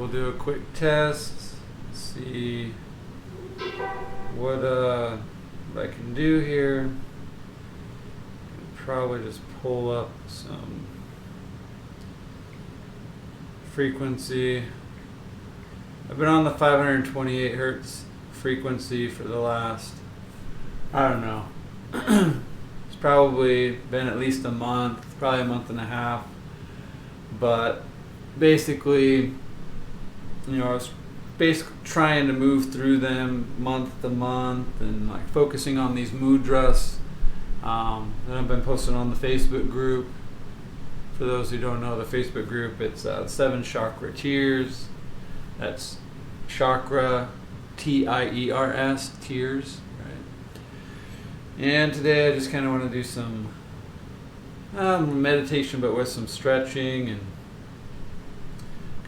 we'll do a quick test, see what I can do here. Probably just pull up some frequency. I've been on the 528 hertz frequency for the last, I don't know, it's probably been at least a month, probably a month and a half. But basically, I was basically trying to move through them month to month and like focusing on these mudras that I've been posting on the Facebook group. For those who don't know the Facebook group, it's 7 chakra tears. That's chakra, T-I-E-R-S, tears, right? And today I just kind of want to do some meditation, but with some stretching, and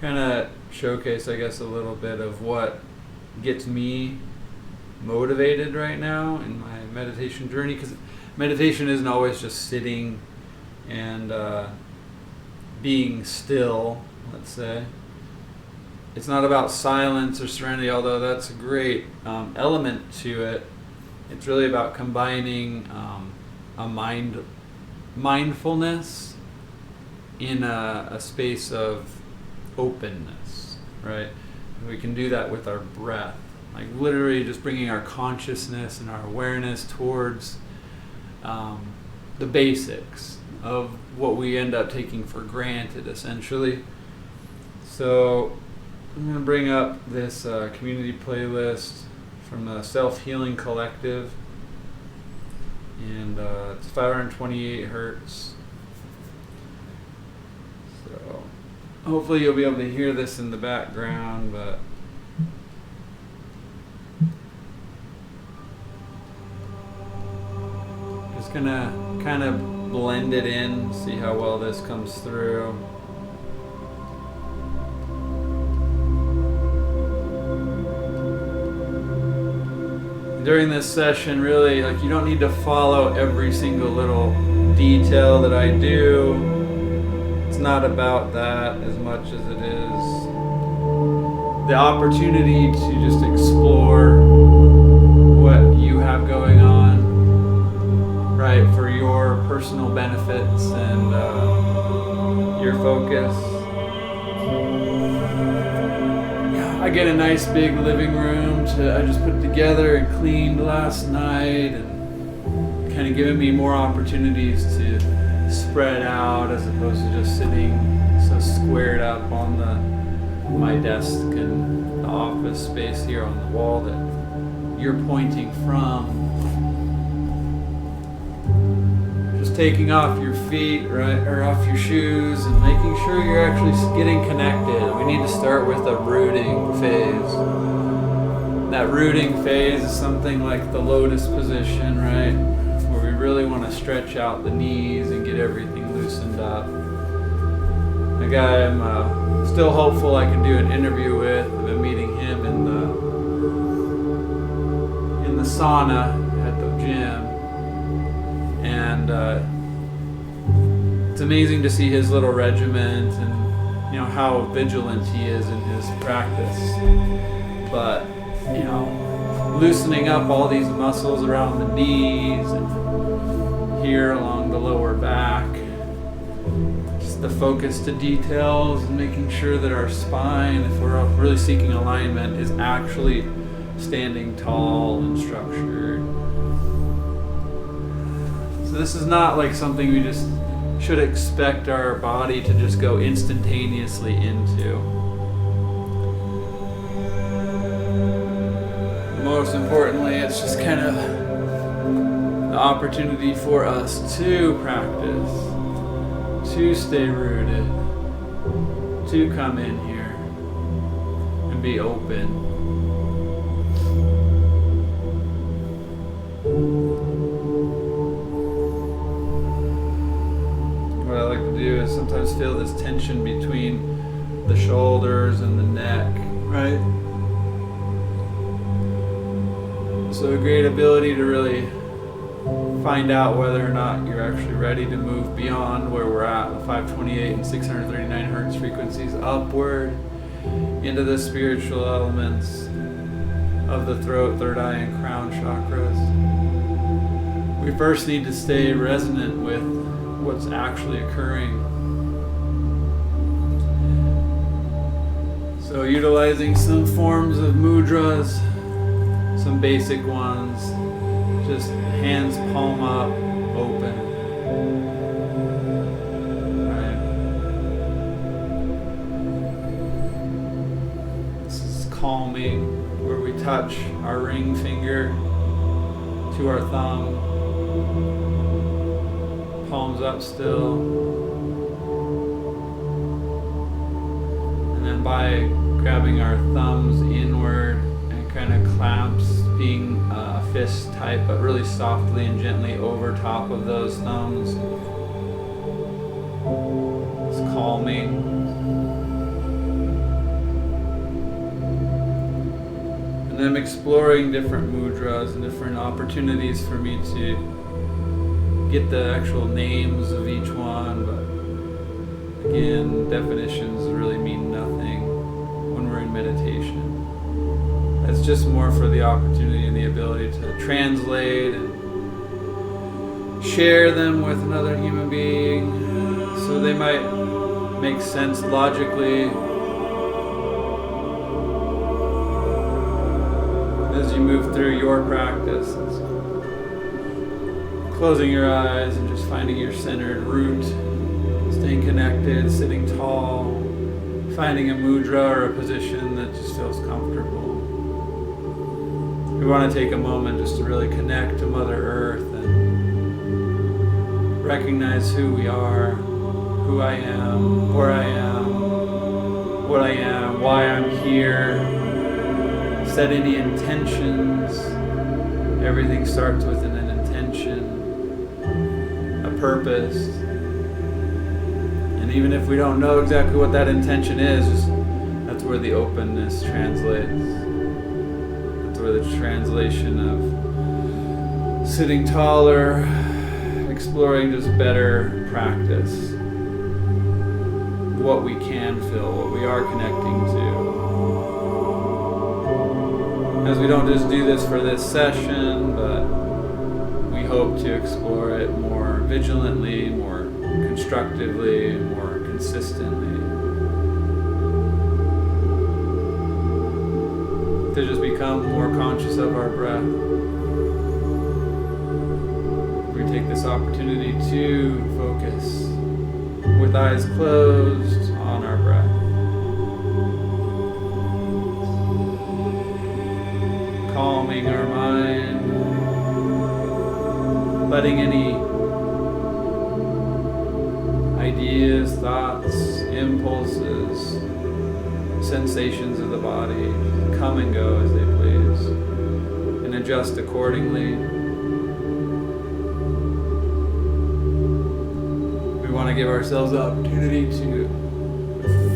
kind of showcase, I guess, a little bit of what gets me motivated right now in my meditation journey, because meditation isn't always just sitting and being still, let's say. It's not about silence or serenity, although that's a great element to it. It's really about combining a mindfulness in a space of openness, right? And we can do that with our breath, like literally just bringing our consciousness and our awareness towards the basics of what we end up taking for granted, essentially. So I'm going to bring up this community playlist from the Self-Healing Collective, and it's 528 hertz. So hopefully you'll be able to hear this in the background, but just gonna kind of blend it in, see how well this comes through. During this session, really, like, you don't need to follow every single little detail that I do. It's not about that as much as it is the opportunity to just explore what you have going on, right, for your personal benefits and your focus. I get a nice big living room I just put together and cleaned last night, and kind of giving me more opportunities to spread out as opposed to just sitting so squared up on my desk and the office space here on the wall that you're pointing from. Just taking off your feet, right, or off your shoes, and making sure you're actually getting connected. We need to start with a rooting phase. That rooting phase is something like the lotus position, right, where we really want to stretch out the knees and get everything loosened up. The guy I'm still hopeful I can do an interview with. I've been meeting him in the sauna at the gym, and it's amazing to see his little regiment and how vigilant he is in his practice. But loosening up all these muscles around the knees and here along the lower back. Just the focus to details and making sure that our spine, if we're really seeking alignment, is actually standing tall and structured. So this is not like something we just should expect our body to just go instantaneously into. Most importantly, it's just kind of the opportunity for us to practice, to stay rooted, to come in here and be open. What I like to do is sometimes feel this tension between the shoulders and the neck, right? So a great ability to really find out whether or not you're actually ready to move beyond where we're at, the 528 and 639 hertz frequencies, upward into the spiritual elements of the throat, third eye, and crown chakras. We first need to stay resonant with what's actually occurring. So utilizing some forms of mudras, some basic ones, just hands palm up, open. Right. This is calming, where we touch our ring finger to our thumb, palms up still, and then by grabbing our thumbs inward and kind of clamps, being fist type, but really softly and gently over top of those thumbs. It's calming. And then exploring different mudras and different opportunities for me to get the actual names of each one, but again, definitions really mean nothing when we're in meditation. It's just more for the opportunity and the ability to translate and share them with another human being, so they might make sense logically as you move through your practice. It's closing your eyes and just finding your centered root, staying connected, sitting tall, finding a mudra or a position that just feels comfortable. We want to take a moment just to really connect to Mother Earth and recognize who we are, who I am, where I am, what I am, why I'm here. Set any intentions. Everything starts with an intention, a purpose. And even if we don't know exactly what that intention is, that's where the openness translates. Where the translation of sitting taller, exploring just better practice, what we can feel, what we are connecting to. As we don't just do this for this session, but we hope to explore it more vigilantly, more constructively, more consistently. To just become more conscious of our breath. We take this opportunity to focus with eyes closed on our breath. Calming our mind, letting any ideas, thoughts, impulses, sensations of the body come and go as they please, and adjust accordingly. We want to give ourselves the opportunity to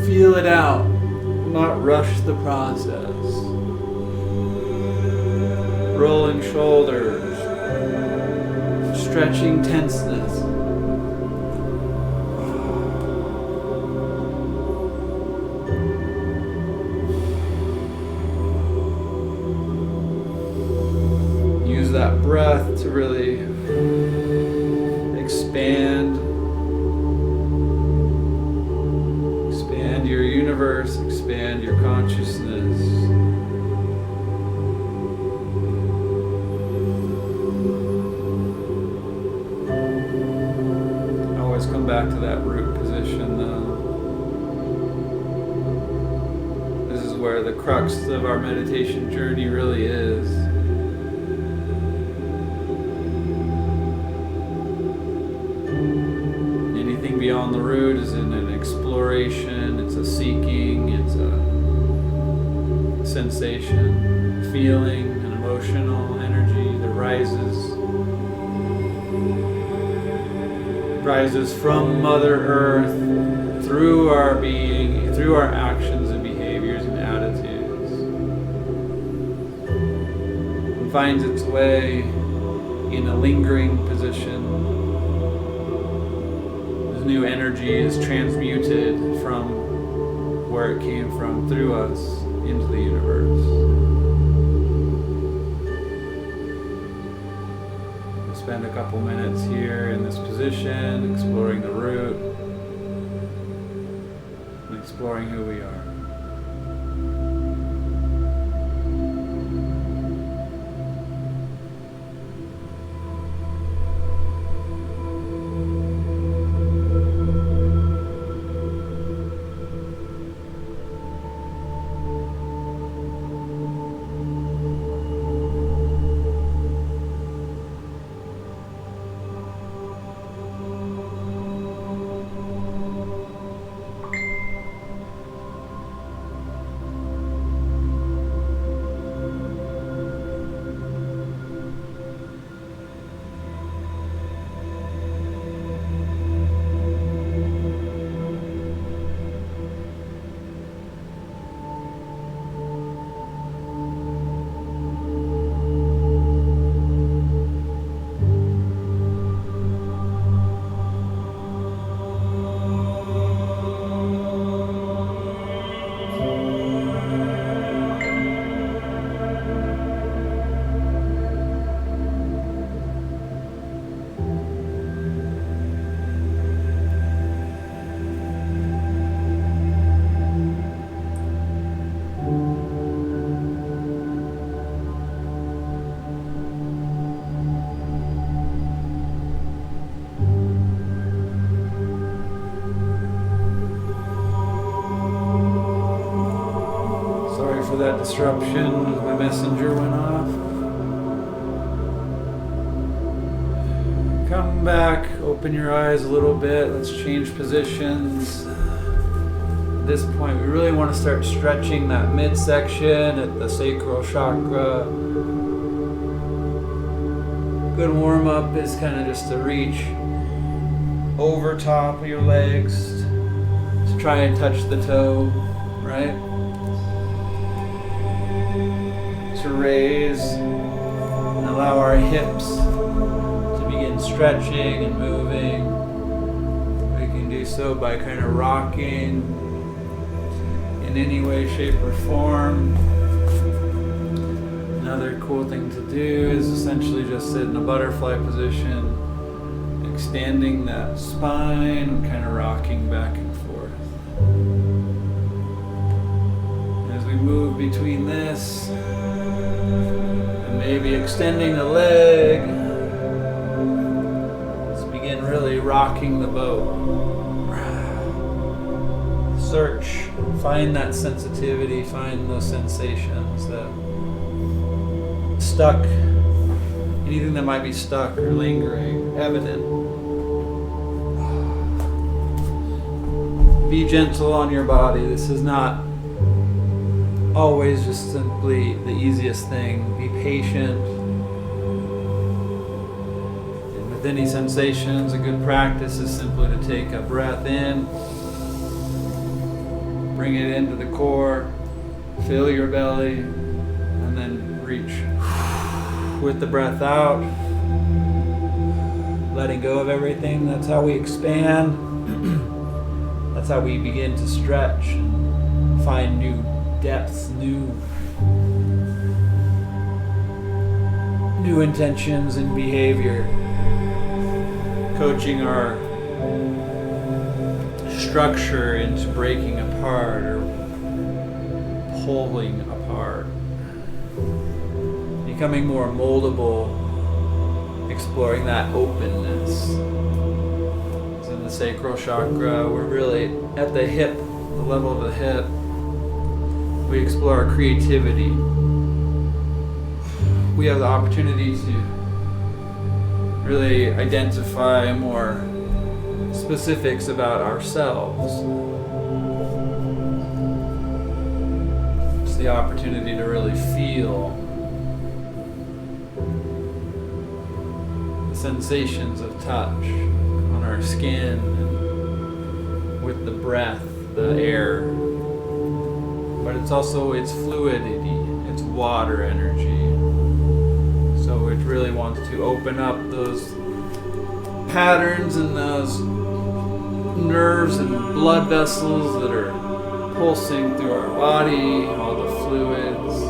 feel it out, not rush the process. Rolling shoulders, stretching tenseness. That breath to really expand your universe, expand your consciousness. Always come back to that root position though. This is where the crux of our meditation journey really is. Beyond the root is in an exploration, it's a seeking, it's a sensation, feeling, an emotional energy that rises from Mother Earth through our being, through our actions and behaviors and attitudes, and finds its way in a lingering position. New energy is transmuted from where it came from through us into the universe. We'll spend a couple minutes here in this position, exploring the root, and exploring who we are. For that disruption, my messenger went off. Come back, open your eyes a little bit. Let's change positions. At this point, we really want to start stretching that midsection at the sacral chakra. Good warm up is kind of just to reach over top of your legs to try and touch the toe, right? To raise and allow our hips to begin stretching and moving. We can do so by kind of rocking in any way, shape, or form. Another cool thing to do is essentially just sit in a butterfly position, extending that spine and kind of rocking back and forth. As we move between this, maybe extending the leg. Let's begin really rocking the boat. Search, find that sensitivity, find those sensations that stuck, anything that might be stuck or lingering, evident. Be gentle on your body. This is not always just simply the easiest thing. Be patient. And with any sensations, a good practice is simply to take a breath in, bring it into the core, fill your belly, and then reach with the breath out, letting go of everything. That's how we expand. That's how we begin to stretch, find new depths, new intentions and behavior, coaching our structure into breaking apart or pulling apart, becoming more moldable, exploring that openness. It's in the sacral chakra. We're really at the hip, the level of the hip. We explore our creativity. We have the opportunity to really identify more specifics about ourselves. It's the opportunity to really feel the sensations of touch on our skin and with the breath, the air. But it's also its fluidity, its water energy. So it really wants to open up those patterns and those nerves and blood vessels that are pulsing through our body, all the fluids.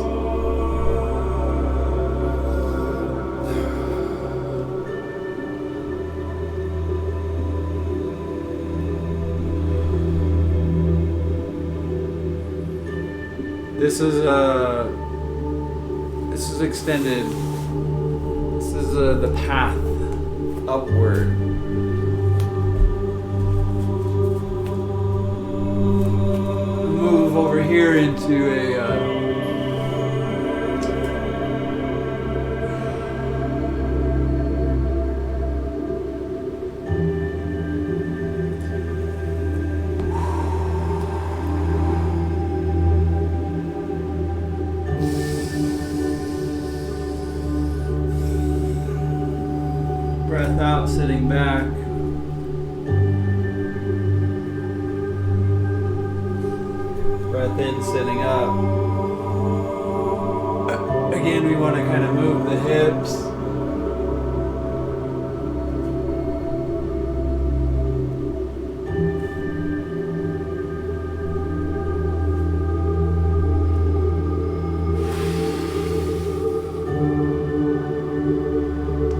This is extended. This is the path upward. Move over here into a breath out, sitting back. Breath in, sitting up. Again, we want to kind of move the hips.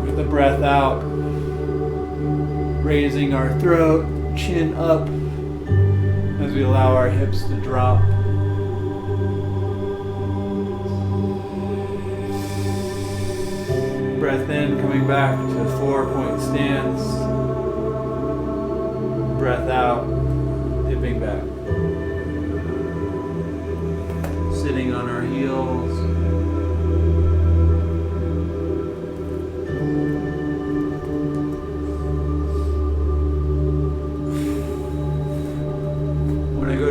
With the breath out, raising our throat, chin up, as we allow our hips to drop. Breath in, coming back to 4-point stance. Breath out, dipping back. Sitting on our heels.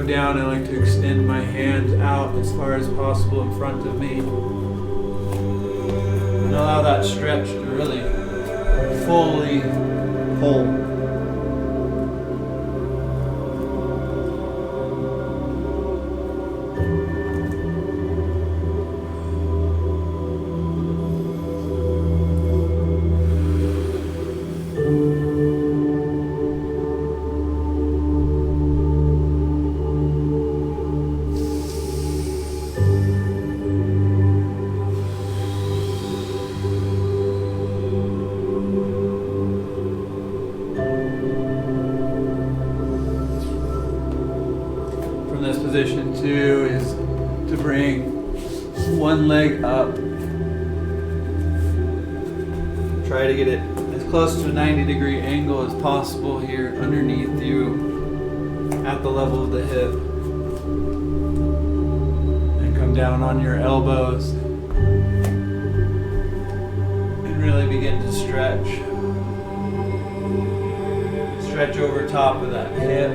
Down, I like to extend my hands out as far as possible in front of me. And allow that stretch to really fully hold. Position 2 is to bring one leg up. Try to get it as close to a 90-degree angle as possible here underneath you at the level of the hip. And come down on your elbows and really begin to stretch. Stretch over top of that hip.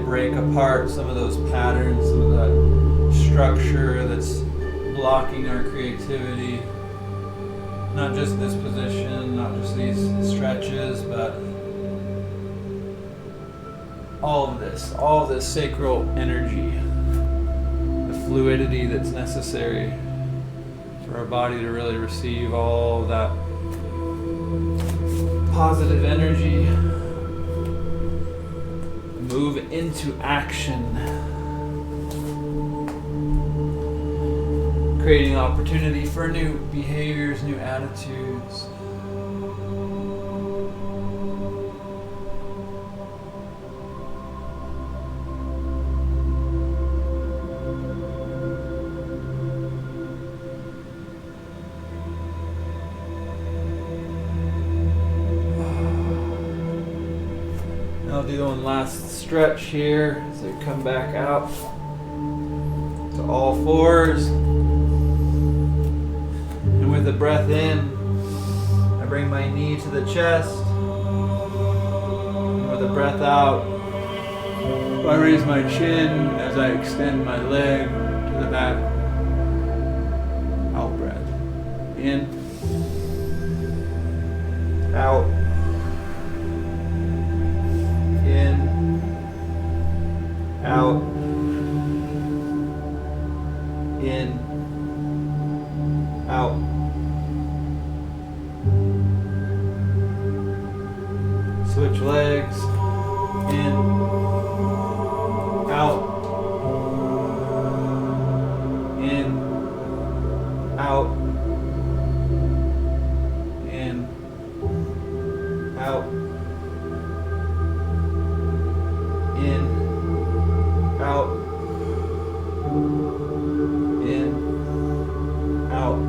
Break apart some of those patterns, some of that structure that's blocking our creativity. Not just this position, not just these stretches, but all of this sacral energy, the fluidity that's necessary for our body to really receive all that positive energy. Move into action, creating opportunity for new behaviors, new attitudes. I'll do one last stretch here as I come back out to all fours. And with the breath in, I bring my knee to the chest. And with the breath out, I raise my chin as I extend my leg to the back. Out breath. In. Out. In. In, out, in, out, in, out, in, out, in, out.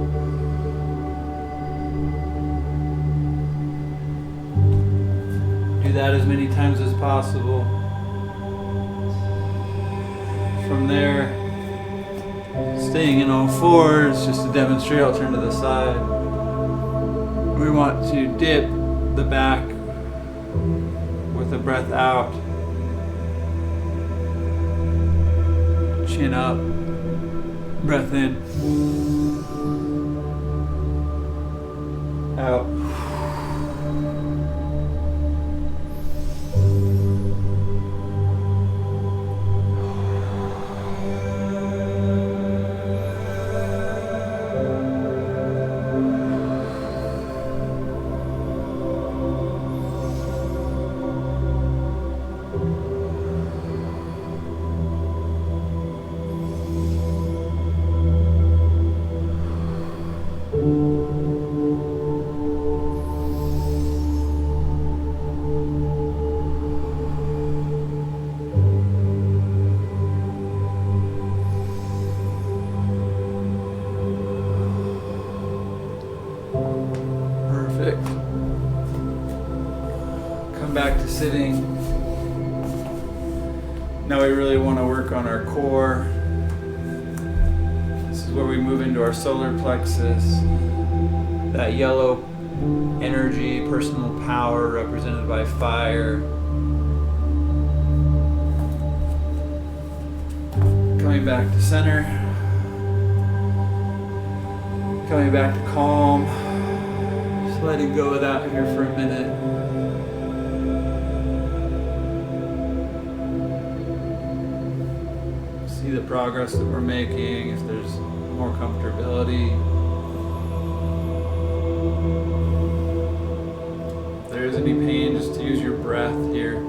Do that as many times as possible. From there, staying in all fours, just to demonstrate, I'll turn to the side. We want to dip the back with the breath out. Chin up, breath in, out. Perfect. Come back to sitting. Now we really want to work on our core. This is where we move into our solar plexus. That yellow energy, personal power represented by fire. Coming back to center. Coming back to calm. Just letting go of that here for a minute. See the progress that we're making, if there's more comfortability. If there is any pain, just use your breath here.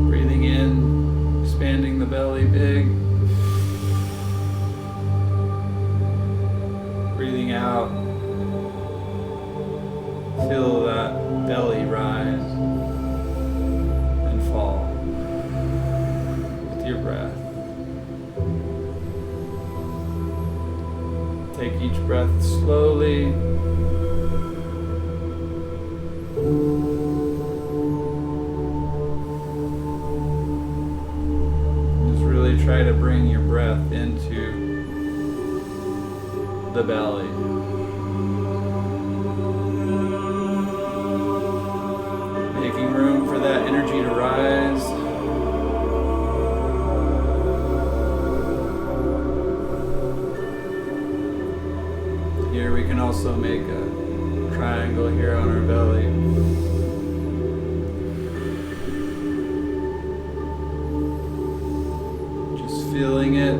Breathing in, expanding the belly big. Breathing out. Feel that belly rise and fall with your breath. Take each breath slowly. Just really try to bring your breath into the belly. Making room for that energy to rise. Here we can also make a triangle here on our belly. Just feeling it.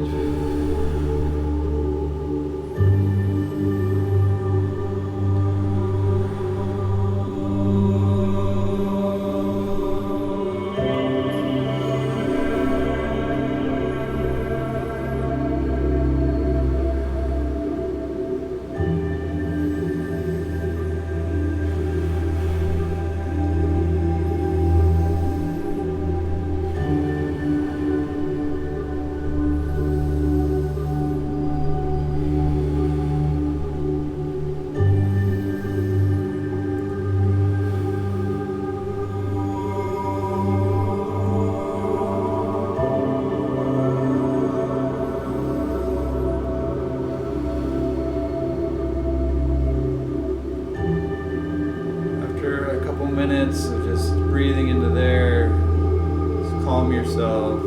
Minutes of just breathing into there. Just calm yourself.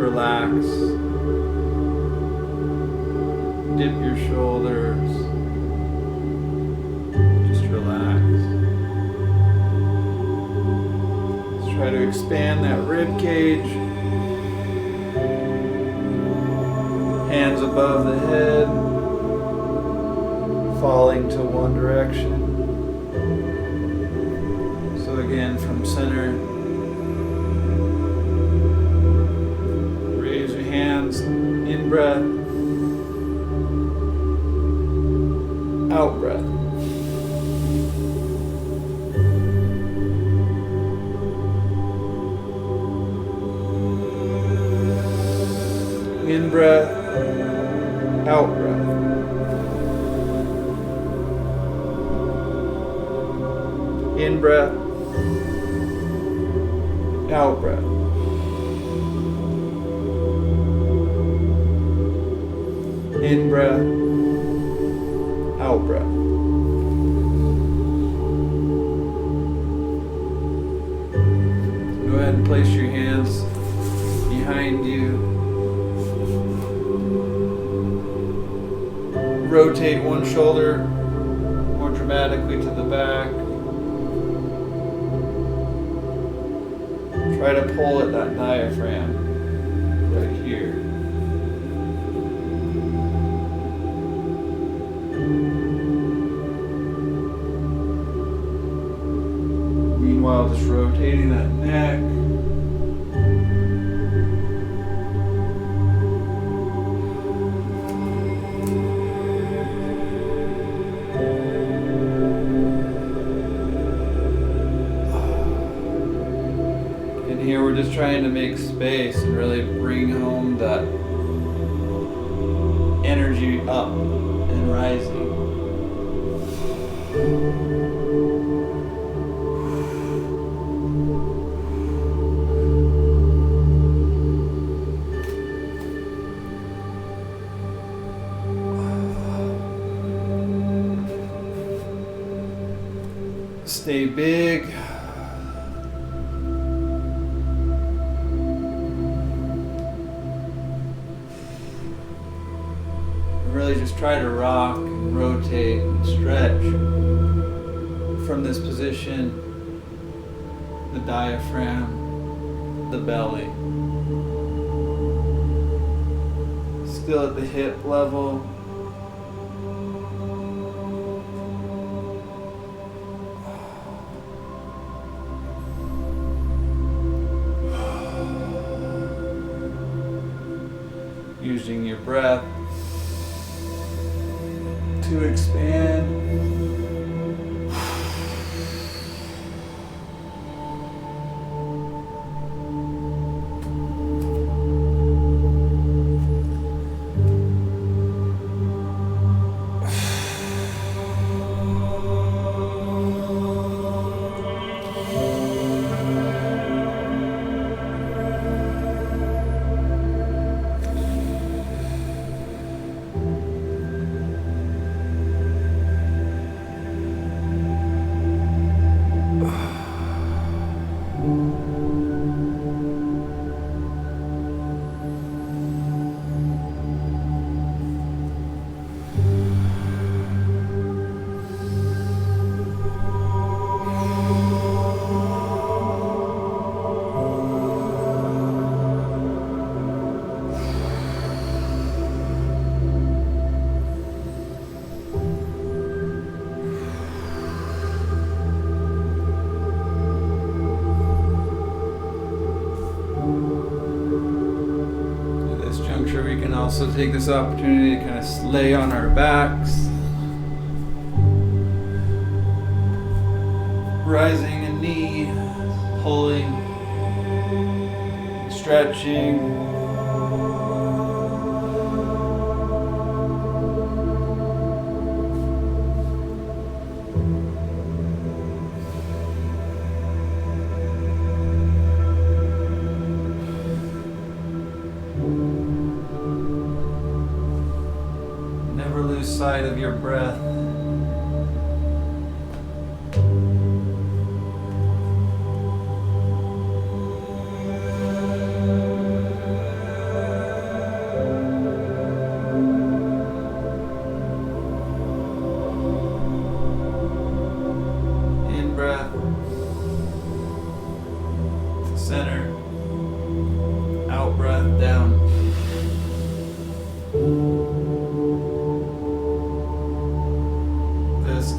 Relax. Dip your shoulders. Just relax. Let's try to expand that rib cage. Hands above the head. Falling to one direction. again from center. Raise your hands, in breath, out breath. In breath, out breath. In breath, out breath. In breath, out breath. Go ahead and place your hands behind you. Rotate one shoulder more dramatically to the back. Try to pull at that diaphragm right here. Meanwhile, just rotating that neck. Here we're just trying to make space and really bring home that energy up and rising. Stay big. Really just try to rock and rotate and stretch from this position, the diaphragm, the belly. Still at the hip level. Using your breath to expand. We can also take this opportunity to kind of lay on our backs, rising a knee, pulling, stretching. Sight of your breath. In breath, center, out breath, down.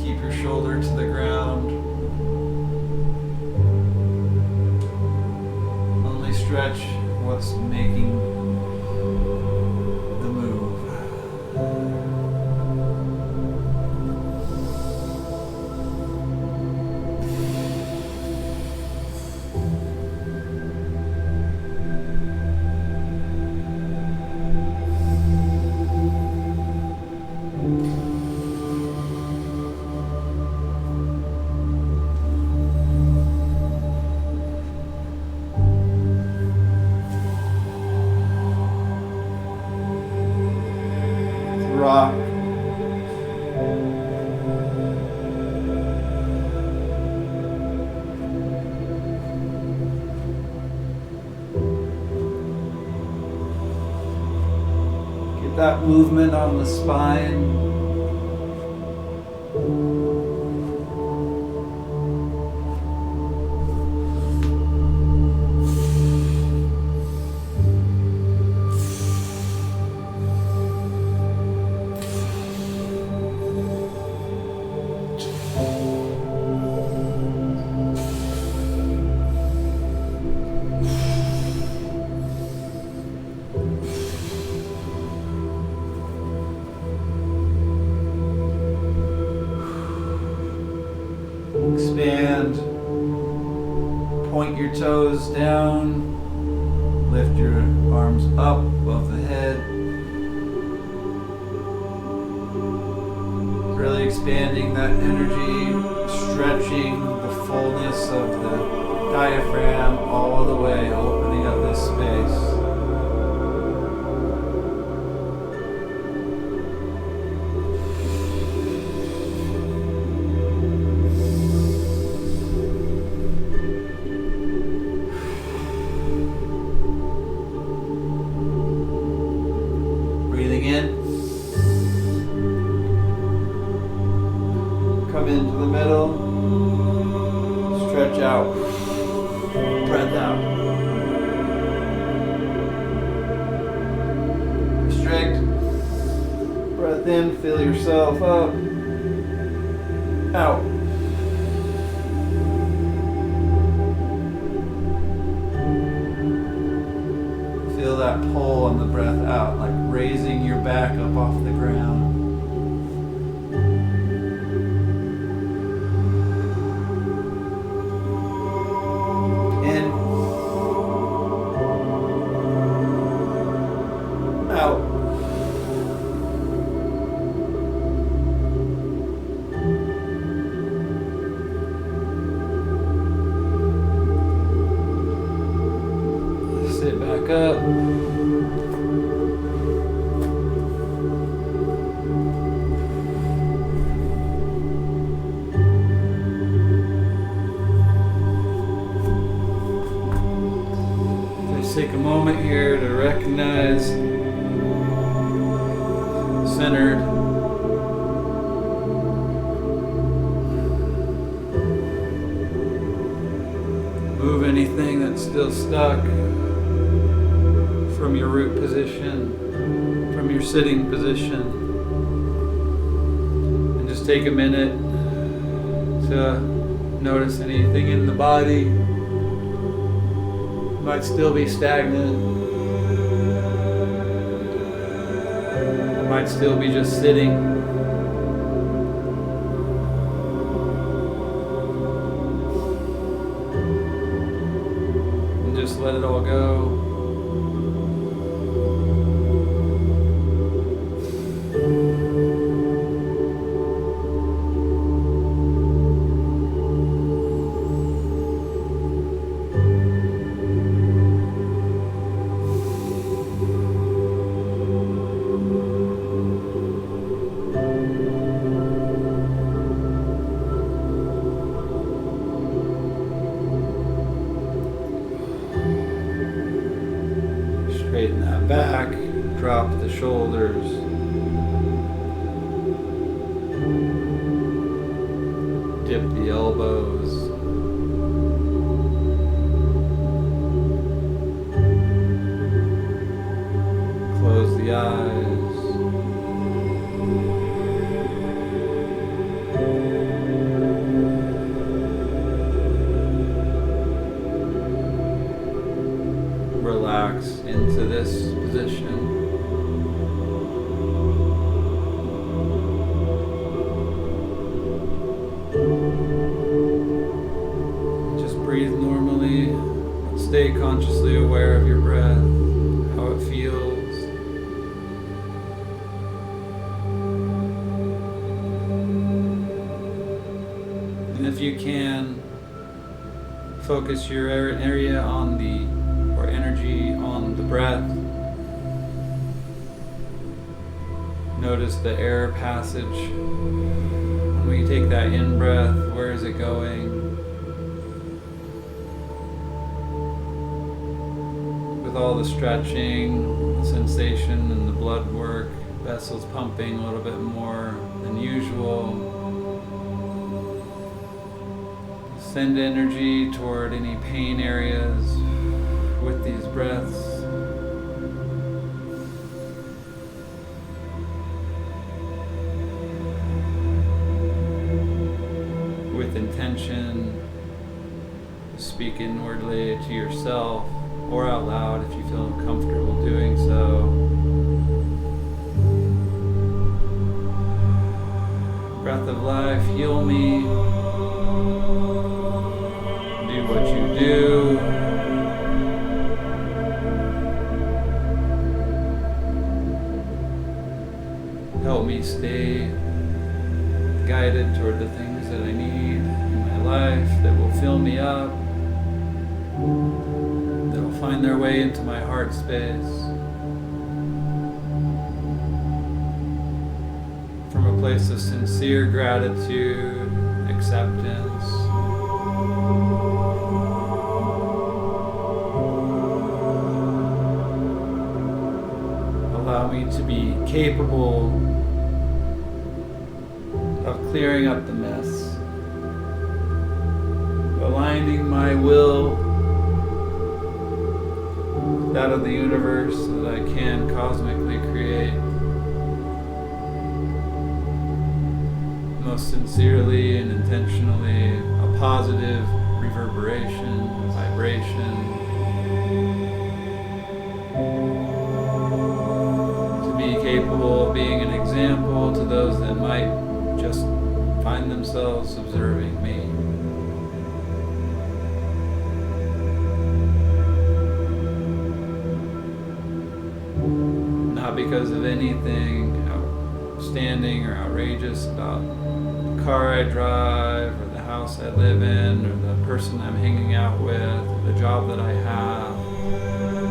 Keep your shoulder to the ground. that movement on the spine. Expand, point your toes down, lift your arms up above the head, really expanding that energy, stretching the fullness of the diaphragm all the way, opening up this space. Come into the middle, stretch out, breath out. Restrict, breath in, fill yourself up, out. Feel that pull on the breath out, like raising your back up off the ground. Out. Sit back up. Let's take a moment here to recognize centered. Move anything that's still stuck from your root position, from your sitting position. And just take a minute to notice anything in the body. Might still be stagnant. Might still be just sitting. And just let it all go. Straighten that back, drop the shoulders. Dip the elbows. Close the eyes. Relax into this position. Just breathe normally. Stay consciously aware of your breath, how it feels. And if you can, focus your area on energy on the breath. Notice the air passage. When you take that in breath, where is it going? With with all the stretching, sensation, and the blood work, vessels pumping a little bit more than usual. Send energy toward any pain areas with these breaths. With intention, speak inwardly to yourself or out loud if you feel comfortable doing so. Breath of life, heal me. Do what you do. Help me stay guided toward the things that I need in my life that will fill me up, that will find their way into my heart space. From a place of sincere gratitude, acceptance. Allow me to be capable of clearing up the mess, aligning my will with that of the universe so that I can cosmically create most sincerely and intentionally a positive reverberation, a vibration, to be capable of being an example to those that might just find themselves observing me. Not because of anything outstanding or outrageous about the car I drive, or the house I live in, or the person I'm hanging out with, or the job that I have,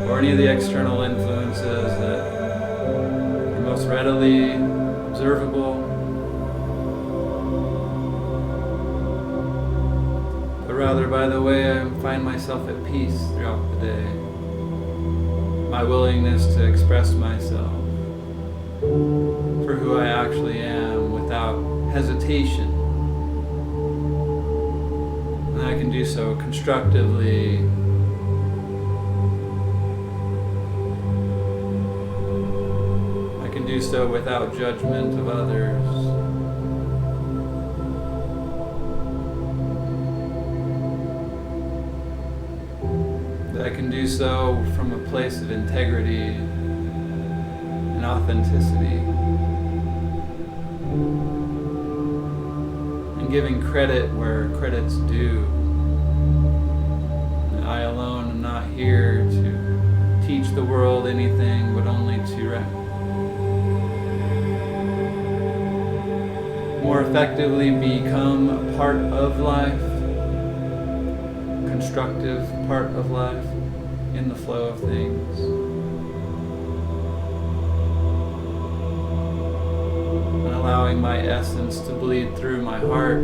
or any of the external influences that are most readily observable. Rather by the way I find myself at peace throughout the day. My willingness to express myself for who I actually am without hesitation. And I can do so constructively. I can do so without judgment of others. I can do so from a place of integrity and authenticity, and giving credit where credit's due. And I alone am not here to teach the world anything, but only to more effectively become a part of life, constructive part of life in the flow of things. And allowing my essence to bleed through my heart.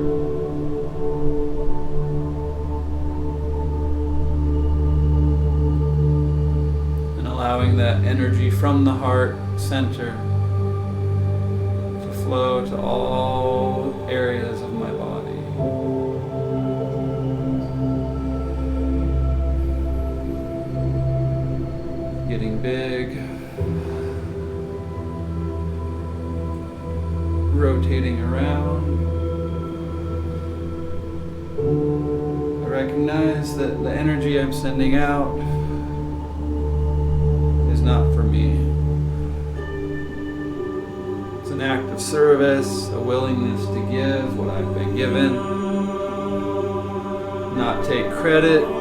And allowing that energy from the heart center to flow to all areas of my body. Getting big, rotating around. I recognize that the energy I'm sending out is not for me. It's an act of service, a willingness to give what I've been given, not take credit.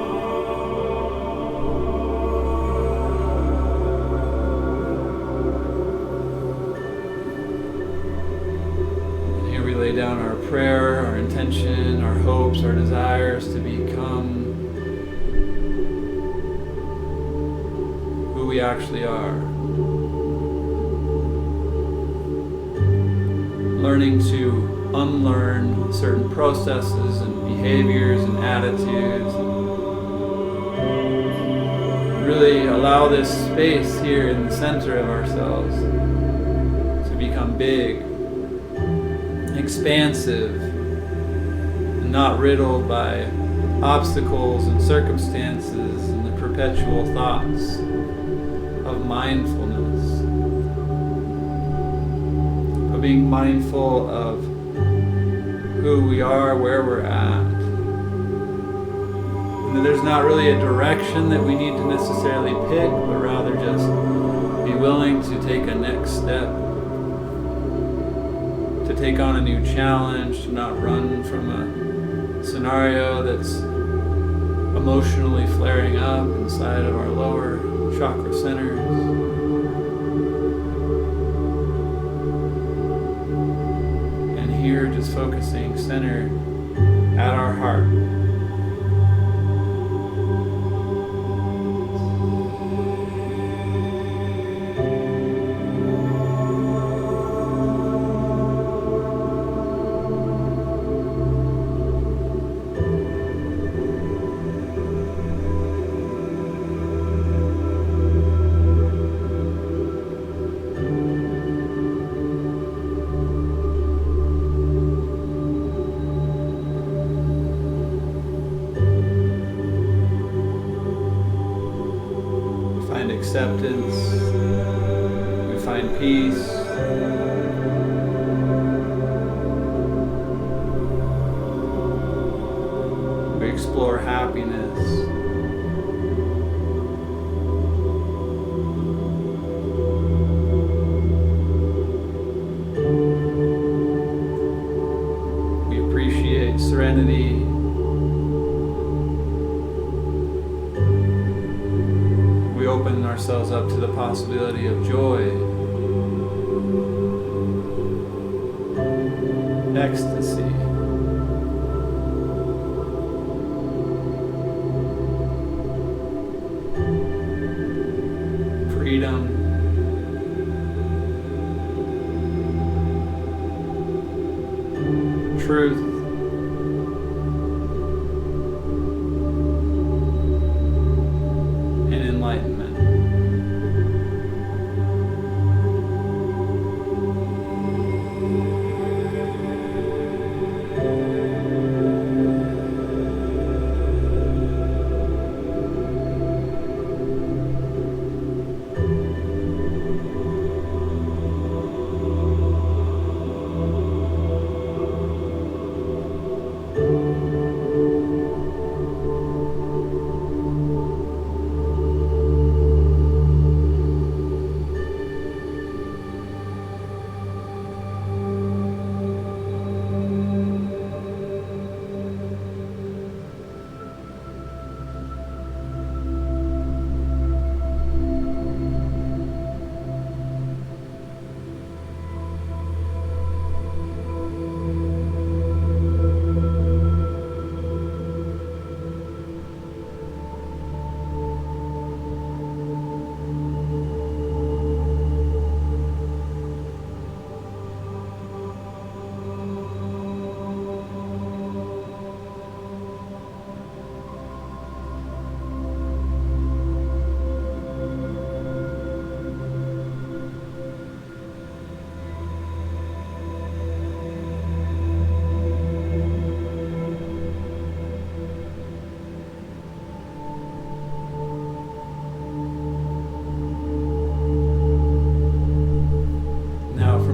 Lay down our prayer, our intention, our hopes, our desires to become who we actually are. Learning to unlearn certain processes and behaviors and attitudes. really allow this space here in the center of ourselves to become big, expansive, and not riddled by obstacles and circumstances and the perpetual thoughts of mindfulness. But being mindful of who we are, where we're at. And that there's not really a direction that we need to necessarily pick, but rather just be willing to take a next step, to take on a new challenge, to not run from a scenario that's emotionally flaring up inside of our lower chakra centers. And here just focusing centered at our heart. Acceptance, we find peace, we explore happiness, we appreciate serenity. Open ourselves up to the possibility of joy, ecstasy, freedom, truth, and enlightenment.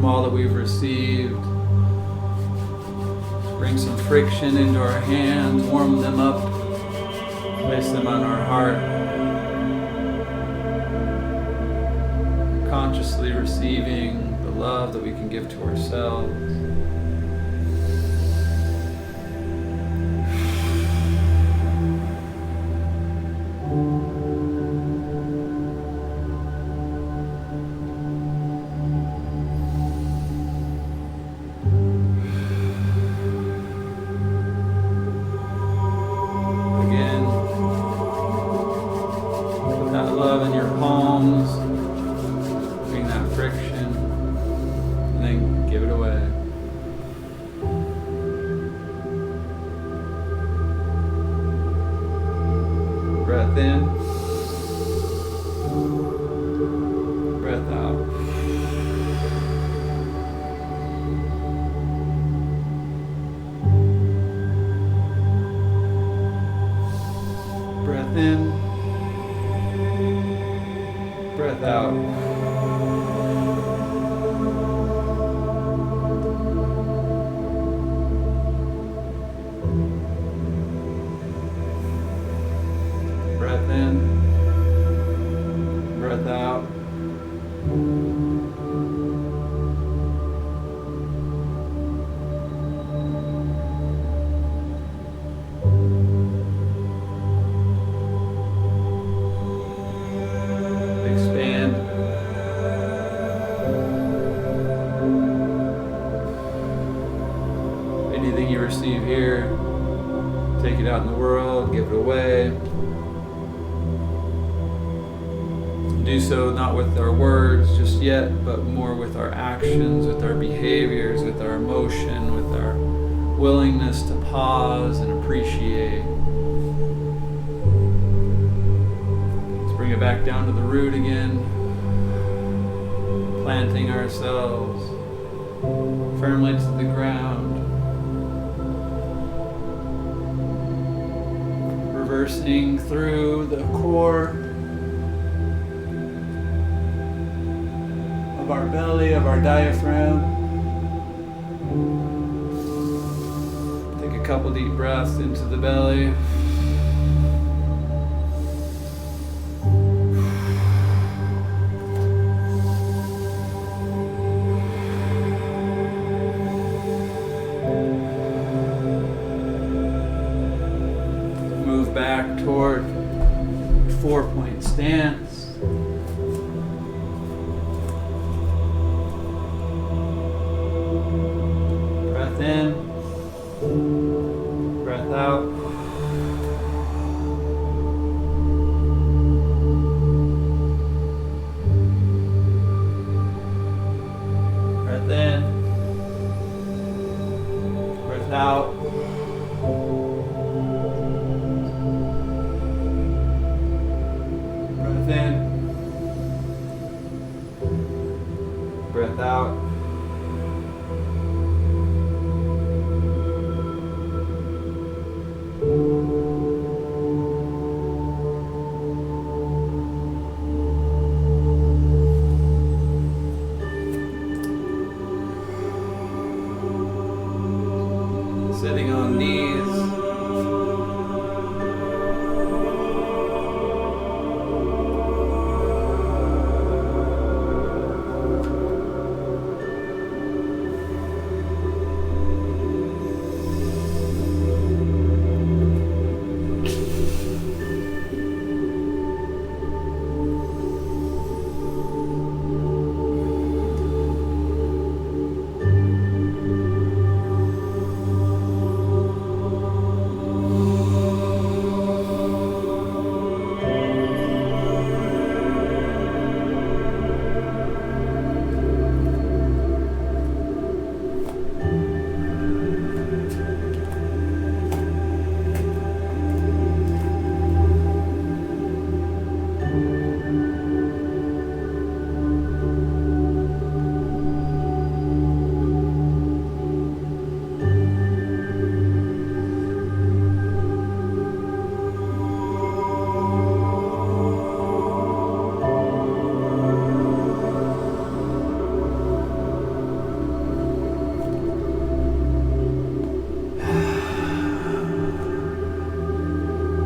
All that we've received, bring some friction into our hands, warm them up, place them on our heart, consciously receiving the love that we can give to ourselves. Love in your palms, bring that friction, and then give it away. Breath in. Breath in, breath out. Breath in, breath out. Expand. Anything you receive here, take it out in the world, give it away. Do so not with our words just yet, but more with our actions, with our behaviors, with our emotion, with our willingness to pause and appreciate. Let's bring it back down to the root again, planting ourselves firmly to the ground, reversing through the core of our belly, of our diaphragm. Take a couple deep breaths into the belly. Move back toward 4-point stance. Breath in, breath out. Breath in, breath out. Breath in, breath out. Sitting on knees.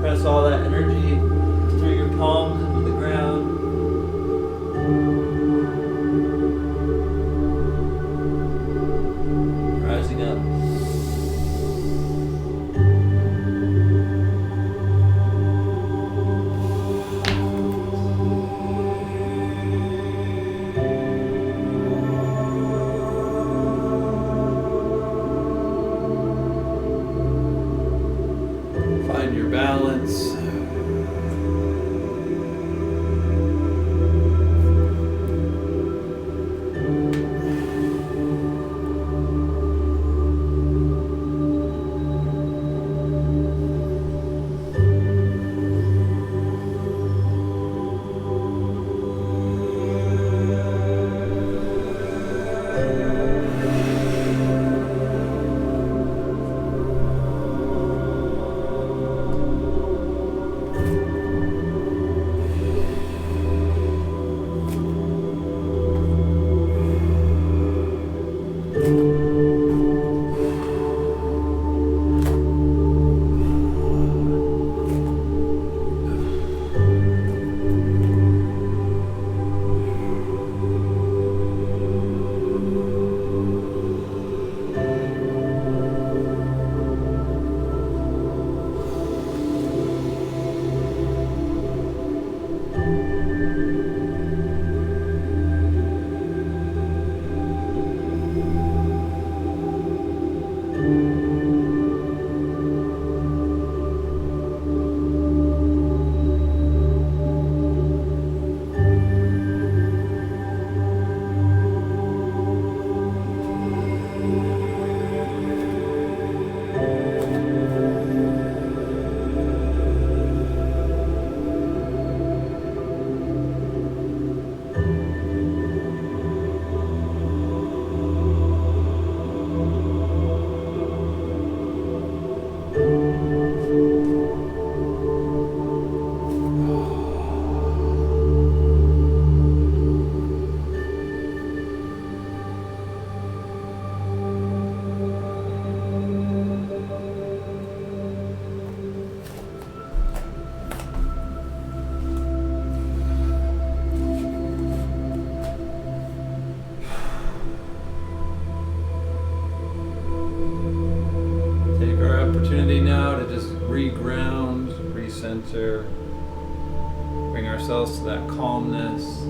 Press all that energy through your palms into the ground. Rising up. Find your balance. ground, recenter, bring ourselves to that calmness.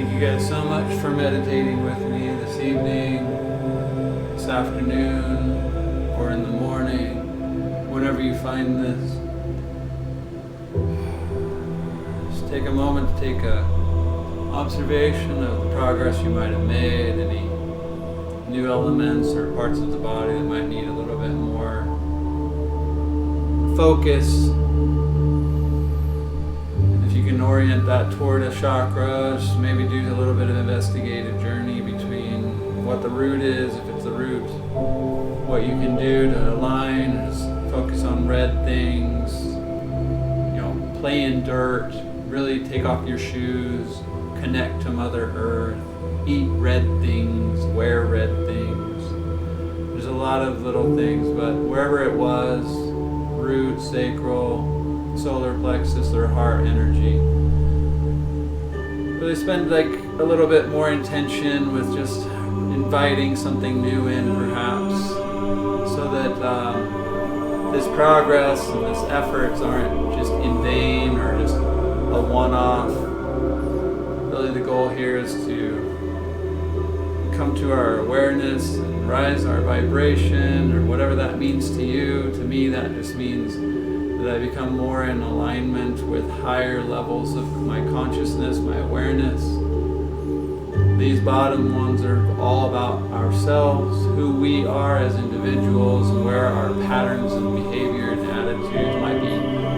You guys so much for meditating with me this evening, this afternoon, or in the morning, whenever you find this. Just take a moment to take a observation of the progress you might have made, any new elements or parts of the body that might need a little bit more focus. Orient that toward a chakra, just maybe do a little bit of investigative journey between what the root is, if it's the root, what you can do to align, just focus on red things, play in dirt, really take off your shoes, connect to Mother Earth, eat red things, wear red things. There's a lot of little things, but wherever it was, root, sacral, solar plexus, or heart energy, really spend like a little bit more intention with just inviting something new in, perhaps, so that this progress and this efforts aren't just in vain or just a one-off. Really the goal here is to come to our awareness and rise our vibration, or whatever that means to you. To me, that just means that I become more in alignment with higher levels of my consciousness, my awareness. These bottom ones are all about ourselves, who we are as individuals. individuals, and where our patterns of behavior and attitudes might be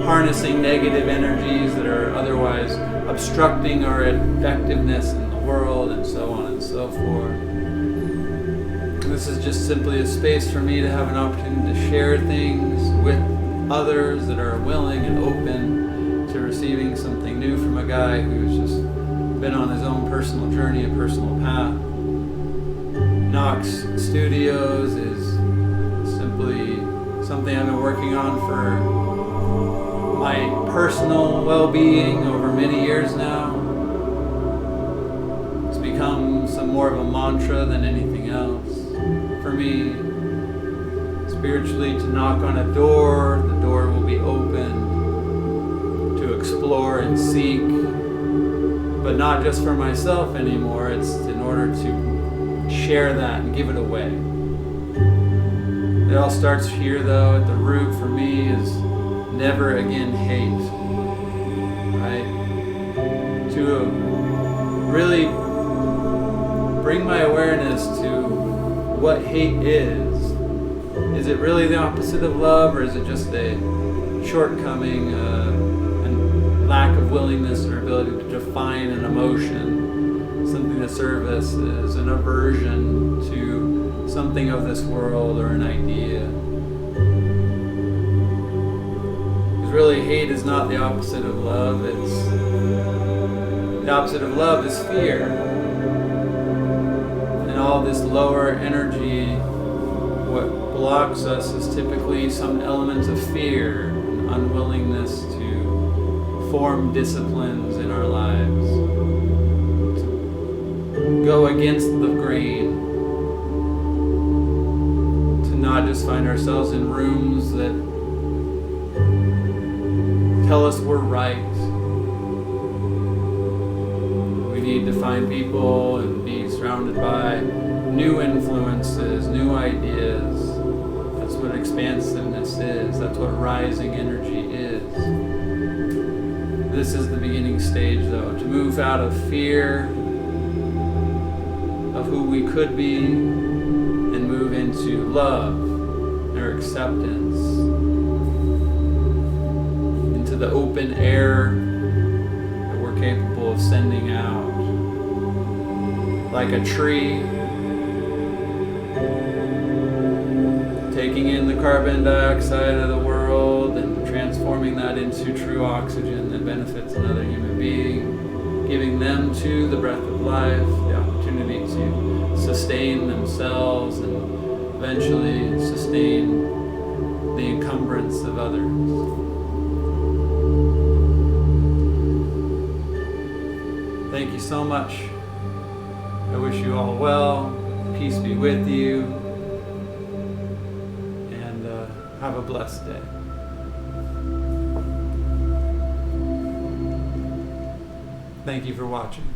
harnessing negative energies that are otherwise obstructing our effectiveness in the world, and so on and so forth. This is just simply a space for me to have an opportunity to share things with others that are willing and open to receiving something new from a guy who's just been on his own personal journey and personal path. Knox Studios is simply something I've been working on for my personal well-being over many years now. It's become some more of a mantra than anything else. For me, spiritually, to knock on a door, the door will be opened, to explore and seek, but not just for myself anymore. It's in order to share that and give it away. It all starts here, though. At the root for me is never again hate, right? To really bring my awareness to what hate is. Is it really the opposite of love, or is it just a shortcoming and lack of willingness or ability to define an emotion, something to serve us as an aversion to something of this world or an idea? Because really, hate is not the opposite of love. The opposite of love is fear. And all this lower energy, what blocks us is typically some element of fear and unwillingness to form disciplines in our lives, to go against the grain, to not just find ourselves in rooms that tell us we're right. We need to find people and be surrounded by new influences, new ideas. That's what expansiveness is. That's what rising energy is. This is the beginning stage, though, to move out of fear of who we could be and move into love or acceptance, into the open air that we're capable of sending out. Like a tree, taking in the carbon dioxide of the world and transforming that into true oxygen that benefits another human being, giving them to the breath of life the opportunity to sustain themselves and eventually sustain the encumbrance of others. Thank you so much. I wish you all well. Peace be with you. And have a blessed day. Thank you for watching.